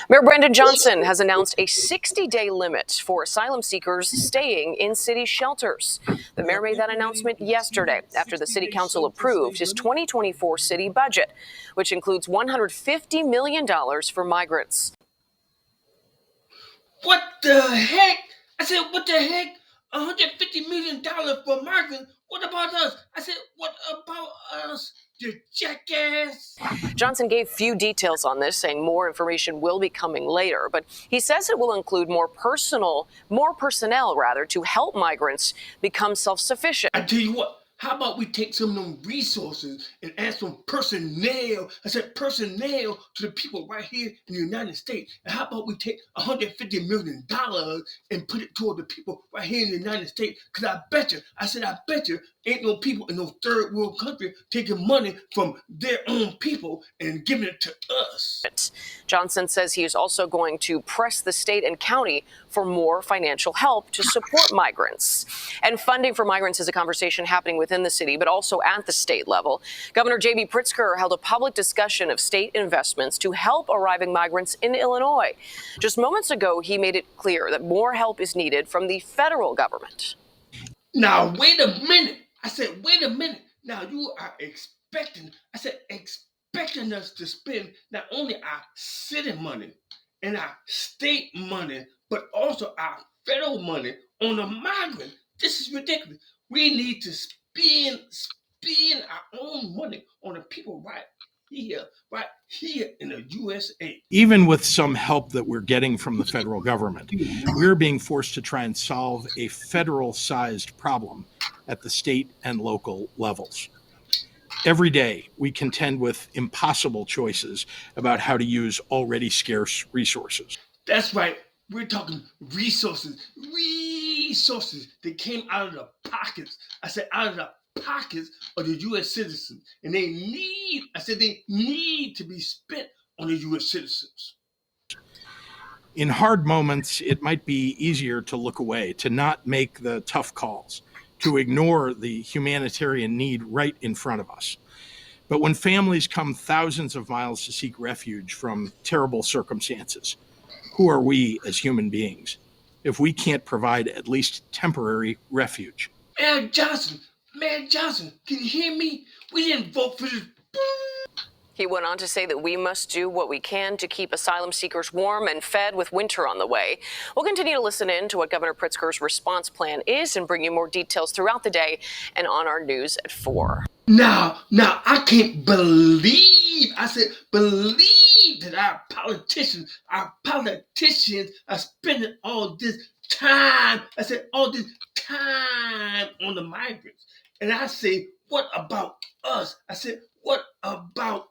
Mayor Brandon Johnson has announced a 60-day limit for asylum seekers staying in city shelters. The mayor made that announcement yesterday after the city council approved his 2024 city budget, which includes $150 million for migrants. What the heck? I said, what the heck? $150 million for migrants? What about us? I said, what about us? You jackass. Johnson gave few details on this, saying more information will be coming later, but he says it will include more personnel to help migrants become self-sufficient. I tell you what, how about we take some of them resources and add some personnel, I said personnel, to the people right here in the United States. And how about we take $150 million and put it toward the people right here in the United States? Because I bet you, ain't no people in those third world countries taking money from their own people and giving it to us. Johnson says he is also going to press the state and county for more financial help to support migrants. And funding for migrants is a conversation happening within the city, but also at the state level. Governor J.B. Pritzker held a public discussion of state investments to help arriving migrants in Illinois. Just moments ago, he made it clear that more help is needed from the federal government. Now, wait a minute. I said, wait a minute. Now, you are expecting us to spend not only our city money and our state money, but also our federal money on the migrant. This is ridiculous. We need to spend our own money on the people right here in the USA. Even with some help that we're getting from the federal government, we're being forced to try and solve a federal-sized problem at the state and local levels. Every day, we contend with impossible choices about how to use already scarce resources. That's right. We're talking resources that came out of the pockets. I said out of the pockets of the U.S. citizens. And they need to be spent on the U.S. citizens. In hard moments, it might be easier to look away, to not make the tough calls, to ignore the humanitarian need right in front of us. But when families come thousands of miles to seek refuge from terrible circumstances, who are we as human beings if we can't provide at least temporary refuge? Mayor Johnson, can you hear me? We didn't vote for this. He went on to say that we must do what we can to keep asylum seekers warm and fed with winter on the way. We'll continue to listen in to what Governor Pritzker's response plan is and bring you more details throughout the day and on our news at 4. Now, I can't believe that our politicians are spending all this time on the migrants. And I say, what about us? I said, what about